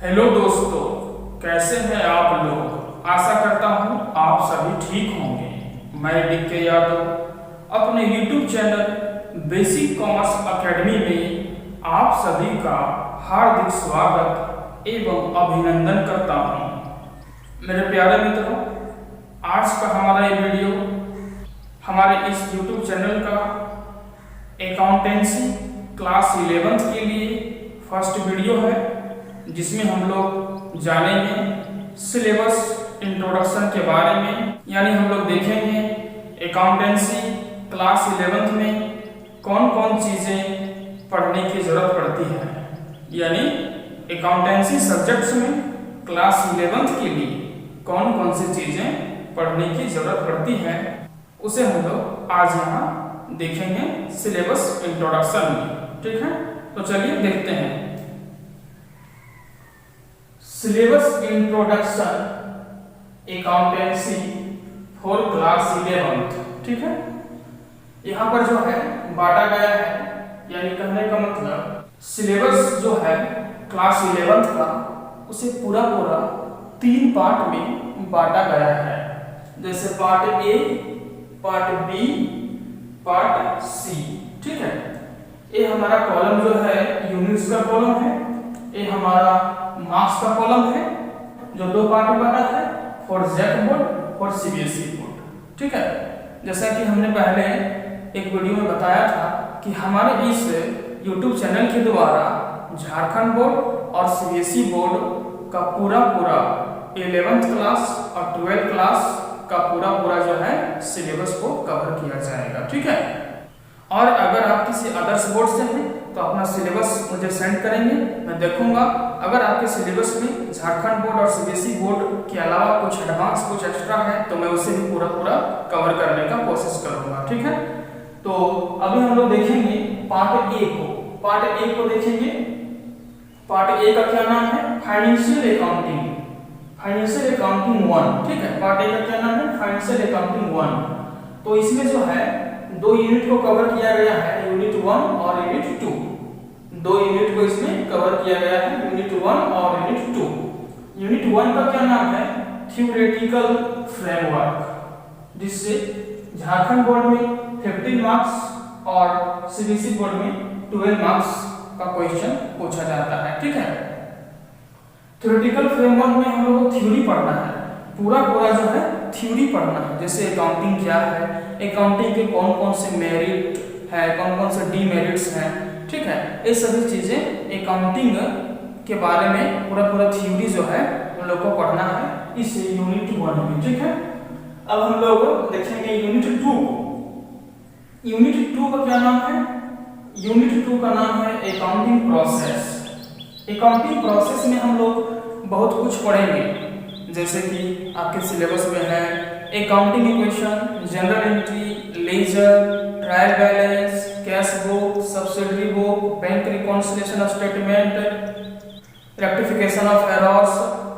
Hello दोस्तों, कैसे हैं आप लोग। आशा करता हूँ आप सभी ठीक होंगे। मैं DK यादव अपने YouTube channel basic commerce academy में आप सभी का हार्दिक स्वागत एवं अभिनंदन करता हूँ। मेरे प्यारे मित्रों, आज का हमारा ये वीडियो हमारे इस YouTube चैनल का अकाउंटेंसी क्लास 11th के लिए फर्स्ट वीडियो है, जिसमें हम लोग जानेंगे सिलेबस इंट्रोडक्शन के बारे में। यानी हम लोग देखेंगे अकाउंटेंसी क्लास 11th में कौन कौन चीज़ें पढ़ने की ज़रूरत पड़ती है। यानी अकाउंटेंसी सब्जेक्ट्स में क्लास 11th के लिए कौन कौन सी चीज़ें पढ़ने की ज़रूरत पड़ती है, उसे हम लोग आज यहाँ देखेंगे सिलेबस इंट्रोडक्शन में। ठीक है, तो चलिए देखते हैं syllabus introduction accountancy for class 11th। ठीक है, यहाँ पर जो है बांटा गया है, यानी कहने का मतलब सिलेबस जो है क्लास 11th का उसे पूरा 3 पार्ट में बांटा गया है। जैसे part A, part B, part C. ठीक है, ये हमारा कॉलम जो है यूनिट्स का कॉलम है, ये हमारा मार्क्स का कॉलम है, जो 2 पार्ट में बना है, फॉर जैक बोर्ड और CBSE बोर्ड। ठीक है, जैसा कि हमने पहले एक वीडियो में बताया था कि हमारे इस YouTube चैनल के द्वारा झारखंड बोर्ड और CBSE बोर्ड का पूरा 11th क्लास और 12th क्लास का पूरा जो है सिलेबस को कवर किया जाएगा। ठीक है, और अगर आप किसी अदर्स बोर्ड से हैं तो अपना सिलेबस मुझे सेंड करेंगे, मैं देखूंगा। अगर आपके सिलेबस में झारखंड बोर्ड और CBSE बोर्ड के अलावा कुछ एडवांस, कुछ एक्स्ट्रा है, तो मैं उसे भी पूरा कवर करने का कोशिश करूंगा। ठीक है, तो अभी हम लोग देखेंगे पार्ट ए को। पार्ट ए को देखेंगे। पार्ट ए का क्या नाम है? Financial accounting. Financial accounting 1। ठीक है, पार्ट ए का क्या नाम है? Financial accounting 1। तो इसमें जो है 2 यूनिट को कवर किया गया है, यूनिट 1 और यूनिट 2। 2 यूनिट को इसमें कवर किया गया है, यूनिट 1 और यूनिट 2। यूनिट 1 का क्या नाम है? थ्योरेटिकल फ्रेमवर्क, जिससे झारखंड बोर्ड में 15 मार्क्स और CBSE बोर्ड में 12 मार्क्स का क्वेश्चन पूछा जाता है। ठीक है, थ्योरेटिकल फ्रेमवर्क में हम लोग को थ्योरी पढ़ना है, पूरा जो है थ्योरी पढ़ना है। जैसे अकाउंटिंग क्या है, अकाउंटिंग के कौन कौन से मेरिट है, कौन कौन से डीमेरिट्स हैं। ठीक है, ये सभी चीजें अकाउंटिंग के बारे में पूरा थ्योरी जो है हम लोग को पढ़ना है इस यूनिट 1 में। ठीक है, अब हम लोग देखेंगे यूनिट 2 को। यूनिट 2 का क्या नाम है? यूनिट 2 का नाम है अकाउंटिंग प्रोसेस। अकाउंटिंग प्रोसेस में हम लोग बहुत कुछ पढ़ेंगे, जैसे कि आपके सिलेबस में है accounting equation, general entry, ledger, trial balance, cash book, subsidiary book, bank reconciliation statement, rectification of errors.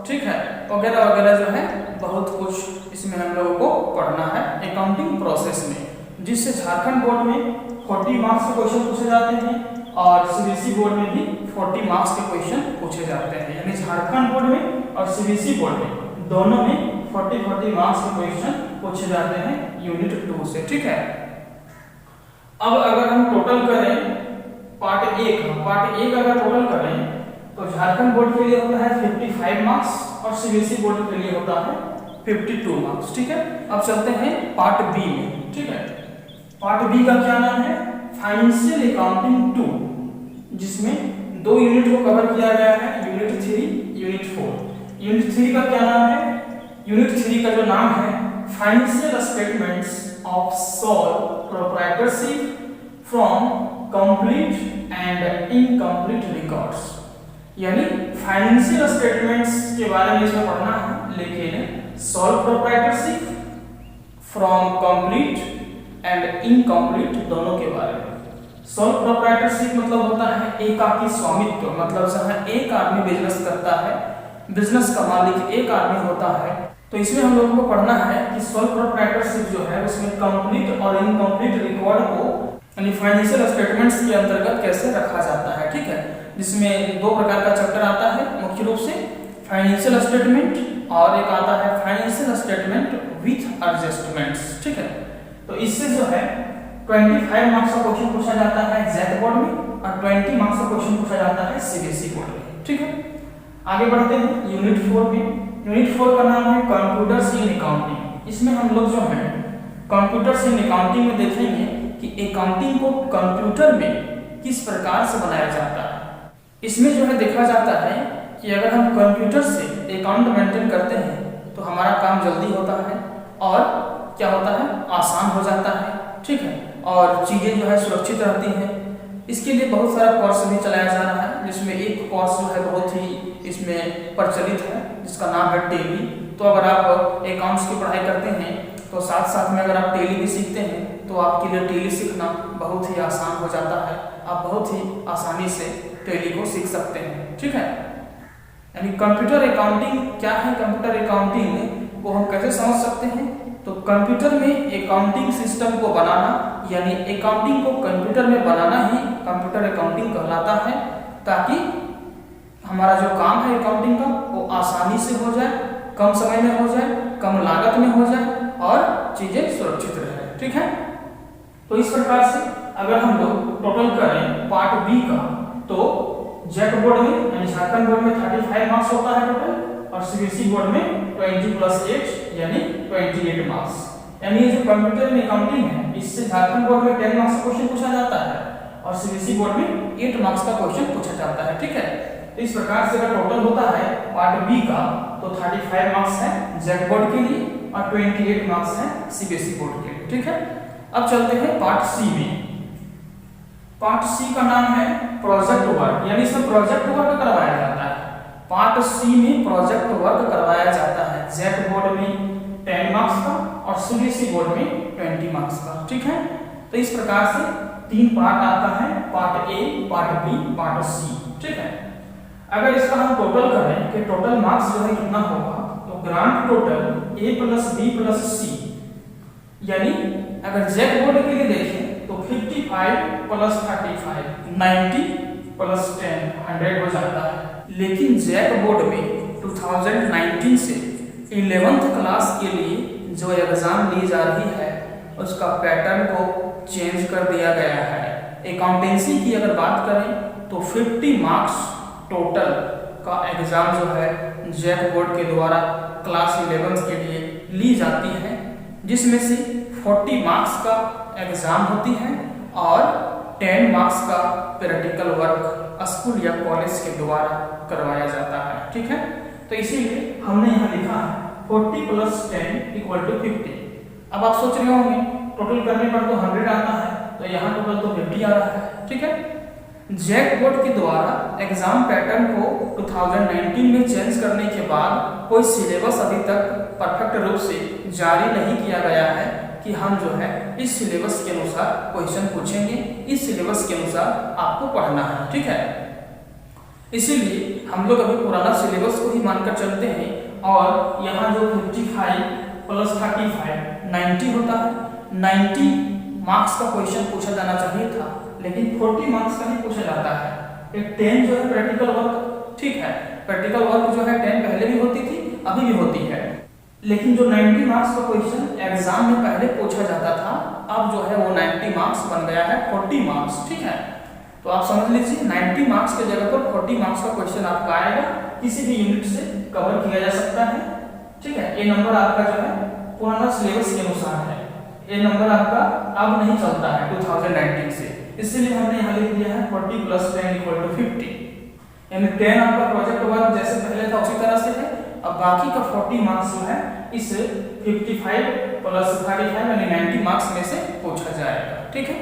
ठीक है, वगैरह वगैरह जो है बहुत कुछ इसमें हम लोगों को पढ़ना है अकाउंटिंग प्रोसेस में, जिससे झारखंड बोर्ड में 40 मार्क्स के क्वेश्चन पूछे जाते हैं और CBSE बोर्ड में भी 40 मार्क्स के क्वेश्चन पूछे जाते हैं। यानी झारखंड बोर्ड में और CBSE बोर्ड में दोनों में 40 मार्क्स के क्वेश्चन पूछे जाते हैं यूनिट 2 से। ठीक है, अब अगर हम टोटल करें पार्ट ए का अगर टोटल करें तो झारखंड बोर्ड के लिए होता है 55 मार्क्स और CBSE बोर्ड के लिए होता है 52 मार्क्स। ठीक है, अब चलते हैं पार्ट बी में। ठीक है, पार्ट बी का क्या नाम है? फाइनेंशियल अकाउंटिंग 2, जिसमें 2 यूनिट को कवर किया गया है, यूनिट 3, यूनिट 4। यूनिट 3 का क्या नाम है? यूनिट 3 का जो नाम है financial statements of sole proprietorship from complete and incomplete records. यानी फाइनेंशियल स्टेटमेंट्स के बारे में इसमें पढ़ना है, लेकिन sole proprietorship from complete and incomplete दोनों के बारे में। सोल प्रोप्राइटरशिप मतलब होता है एकाकी स्वामित्व, मतलब जहां एक आदमी बिजनेस करता है, बिजनेस का मालिक एक आदमी होता है। तो इसमें हम लोगों को पढ़ना है कि सोल प्रोप्राइटरशिप जो है उसमें कंप्लीट और इनकम्प्लीट रिकॉर्ड को यानी फाइनेंशियल स्टेटमेंट्स के अंतर्गत कैसे रखा जाता है। ठीक है, जिसमें 2 प्रकार का चैप्टर आता है। मुख्य रूप रूप से फाइनेंशियल स्टेटमेंट, और एक आता है फाइनेंशियल स्टेटमेंट विथ एडजस्टमेंट्स, ठीक है। तो इससे जो है 25 मार्क्स का क्वेश्चन पूछा जाता है एग्जैक्ट बोर्ड में, और 20 मार्क्स का क्वेश्चन पूछा जाता है सीबीएसई बोर्ड में, ठीक है। आगे बढ़ते हैं यूनिट 4 में। यूनिट 4 का नाम है कंप्यूटर्स इन अकाउंटिंग। इसमें हम लोग जो है कंप्यूटर्स इन अकाउंटिंग में देखेंगे कि अकाउंटिंग को कंप्यूटर में किस प्रकार से बनाया जाता है। इसमें जो है देखा जाता है कि अगर हम कंप्यूटर से अकाउंट मेंटेन करते हैं तो हमारा काम जल्दी होता है और क्या होता है, आसान हो जाता है, ठीक है, और चीज़ें जो है सुरक्षित रहती हैं। इसके लिए बहुत सारा कोर्स भी चलाया जा रहा है, जिसमें एक कोर्स जो है बहुत ही इसमें प्रचलित है, जिसका नाम है टेली। तो अगर आप अकाउंट्स की पढ़ाई करते हैं तो साथ साथ में अगर आप टेली भी सीखते हैं तो आपके लिए टेली सीखना बहुत ही आसान हो जाता है। आप बहुत ही आसानी से टेली को सीख सकते हैं, ठीक है। यानी कंप्यूटर अकाउंटिंग क्या है, कंप्यूटर अकाउंटिंग को हम कैसे समझ सकते हैं। तो कंप्यूटर में अकाउंटिंग सिस्टम को बनाना, यानी अकाउंटिंग को कंप्यूटर में बनाना ही कंप्यूटर अकाउंटिंग कहलाता है, ताकि हमारा जो काम है अकाउंटिंग का वो आसानी से हो जाए, कम समय में हो जाए, कम लागत में हो जाए और चीजें सुरक्षित रहे, ठीक है। तो इस प्रकार से अगर हम लोग टोटल करें पार्ट बी का, तो जेट बोर्ड में यानी झारखंड बोर्ड में 35 मार्क्स होता है टोटल, और सीबीएसई बोर्ड में 20+8 यानी 28 मार्क्स। यानी ये जो कंप्यूटर में अकाउंटिंग है, इससे झारखंड बोर्ड में 10 मार्क्स का क्वेश्चन पूछा जाता है और सीबीएसई बोर्ड में 8 मार्क्स का क्वेश्चन पूछा जाता है, ठीक है। तो इस प्रकार से अगर टोटल होता है पार्ट बी का तो 35 मार्क्स है जेट बोर्ड के लिए और 28 मार्क्स है सीबीएसई बोर्ड के लिए, ठीक है। अब चलते हैं पार्ट सी में। पार्ट सी का नाम है प्रोजेक्ट वर्क, यानी इसमें प्रोजेक्ट वर्क करवाया जाता है। पार्ट सी में प्रोजेक्ट वर्क करवाया जाता है जेट बोर्ड में 10 मार्क्स का और सीबीएसई बोर्ड में 20 मार्क्स का, ठीक है। तो इस प्रकार से 3 पार्ट आता है, part A, part B, part C, ठीक है। अगर इसका हम टोटल करें कि टोटल मार्क्स जो है कितना होगा, तो grand total A plus B plus सी, यानी अगर जेट बोर्ड के लिए देखें तो 55 प्लस 35 90 प्लस 10 100 हो जाता है। लेकिन जेट बोर्ड में 2019 से 11th क्लास के लिए जो एग्जाम ली जा रही है उसका पैटर्न को चेंज कर दिया गया है। अकाउंटेंसी की अगर बात करें तो 50 मार्क्स टोटल का एग्जाम जो है जेट बोर्ड के द्वारा क्लास 11th के लिए ली जाती है, जिसमें से 40 मार्क्स का एग्जाम होती है और 10 मार्क्स का प्रैक्टिकल वर्क स्कूल या कॉलेज के द्वारा करवाया जाता है, ठीक है। तो इसीलिए हमने यहाँ लिखा है 40 + 10 = 50। अब आप सोच रहे होंगे टोटल करने पर तो 100 आता है, तो यहाँ टोटल तो 50 आ रहा है, ठीक है। जेट बोर्ड के द्वारा एग्जाम पैटर्न को 2019 में चेंज करने के बाद कोई सिलेबस अभी तक परफेक्ट रूप से जारी नहीं किया गया है कि हम जो है इस सिलेबस के अनुसार क्वेश्चन पूछेंगे, इस सिलेबस के अनुसार आपको पढ़ना है, ठीक है। इसीलिए हम लोग अभी पुराना सिलेबस को ही मानकर चलते हैं और यहाँ जो 55 + 35 90 होता है। 90 मार्क्स का क्वेश्चन पूछा जाना चाहिए था, लेकिन 40 मार्क्स का ही पूछा जाता है। एक 10 जो है प्रैक्टिकल वर्क, ठीक है, प्रैक्टिकल वर्क जो है 10 पहले भी होती थी, अभी भी होती है, लेकिन जो 90 मार्क्स का क्वेश्चन एग्जाम में पहले पूछा जाता था, अब जो है वो 90 मार्क्स बन गया है 40 मार्क्स, ठीक है। तो आप समझ लीजिए 90 मार्क्स के जगह पर 40 मार्क्स का क्वेश्चन आपका आएगा, किसी भी यूनिट से कवर किया जा सकता है, ठीक है। ये नंबर आपका जो है पुराना सिलेबस के अनुसार है, ये नंबर आपका अब नहीं चलता है 2019 से, इसलिए हमने यहाँ लिख दिया है 40 + 10 = 50। यानी 10 आपका प्रोजेक्ट वर्क जैसे पहले था उसी तरह से है, अब बाकी का 40 मार्क्स जो है इस 55 + 35 यानी 90 मार्क्स में से पूछा जाएगा, ठीक है।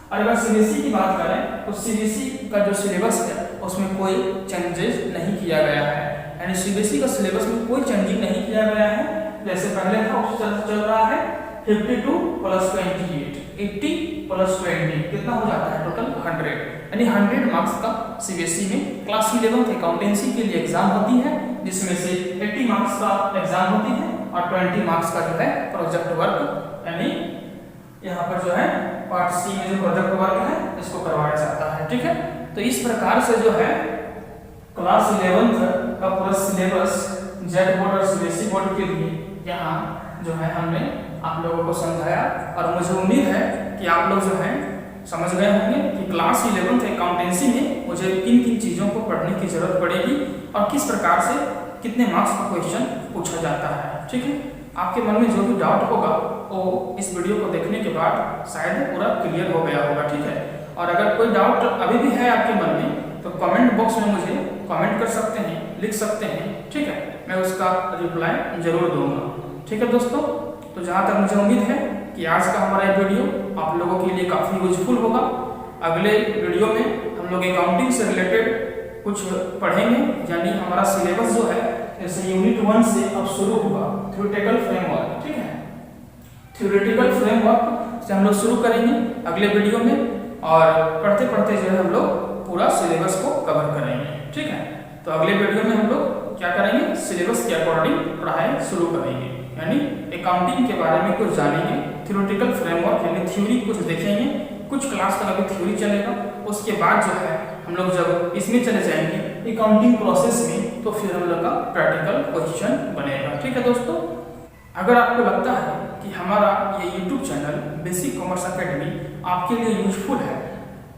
और अगर सीबीएसई की बात करें तो सीबीएसई का जो सिलेबस है उसमें कोई चेंजेस नहीं किया गया है, यानी सीबीएसई का सिलेबस में कोई चेंजिंग नहीं किया गया है, जैसे पहले था उसी तरह चल रहा है। 52 + 28 80 + 20 कितना हो जाता है टोटल 100, यानी 100 मार्क्स का सीबीएसई में क्लास 11th अकाउंटेंसी के लिए एग्जाम होती है, जिसमें से 80 मार्क्स का एग्जाम होती है और 20 मार्क्स का जो है प्रोजेक्ट वर्क, यानी यहाँ पर जो है पार्ट सी में जो प्रोजेक्ट वर्क है इसको करवाया जाता है, ठीक है। तो इस प्रकार से जो है क्लास 11th का सिलेबस जेड बोर्ड और सीबीएसई बोर्ड के लिए यहाँ जो है हमने आप लोगों को समझाया, और मुझे उम्मीद है कि आप लोग जो है समझ गए होंगे कि क्लास 11th अकाउंटेंसी में मुझे किन किन चीज़ों को पढ़ने की जरूरत पड़ेगी और किस प्रकार से कितने मार्क्स का क्वेश्चन पूछा जाता है। ठीक है, आपके मन में जो भी डाउट होगा वो इस वीडियो को देखने के बाद शायद पूरा क्लियर हो गया होगा। ठीक है, और अगर कोई डाउट अभी भी है आपके मन में तो कमेंट बॉक्स में मुझे कमेंट कर सकते हैं, लिख सकते हैं। ठीक है, मैं उसका रिप्लाई जरूर दूंगा। ठीक है दोस्तों, तो जहाँ तक मुझे उम्मीद है कि आज का हमारा ये वीडियो आप लोगों के लिए काफ़ी यूजफुल होगा। अगले वीडियो में हम लोग अकाउंटिंग से रिलेटेड कुछ पढ़ेंगे, यानी हमारा सिलेबस जो है जैसे यूनिट 1 से अब शुरू होगा थ्योरेटिकल फ्रेमवर्क। ठीक है, थ्योरेटिकल फ्रेमवर्क से हम लोग शुरू करेंगे अगले वीडियो में, और पढ़ते पढ़ते जो है हम लोग पूरा सिलेबस को कवर करेंगे। ठीक है, तो अगले वीडियो में हम लोग क्या करेंगे, सिलेबस के अकॉर्डिंग पढ़ाई शुरू करेंगे, यानी अकाउंटिंग के बारे में कुछ जानेंगे, थ्योरेटिकल फ्रेमवर्क यानी थ्योरी कुछ देखेंगे, कुछ क्लास तक अभी थ्योरी चलेगा। उसके बाद जो है हम लोग जब इसमें चले जाएंगे अकाउंटिंग प्रोसेस में, तो फिर हम लोग का प्रैक्टिकल क्वेश्चन बनेगा। ठीक है दोस्तों, अगर आपको लगता है कि हमारा ये YouTube channel basic commerce academy आपके लिए यूजफुल है,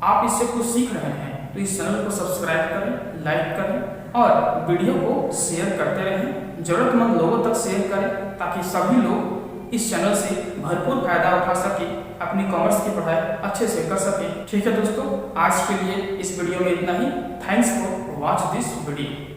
आप इससे कुछ सीख रहे हैं, तो इस चैनल को सब्सक्राइब करें, लाइक करें और वीडियो को शेयर करते रहें, जरूरतमंद लोगों तक शेयर करें, ताकि सभी लोग इस चैनल से भरपूर फायदा उठा सके, अपनी कॉमर्स की पढ़ाई अच्छे से कर सके। ठीक है दोस्तों, आज के लिए इस वीडियो में इतना ही। Thanks for watch this video.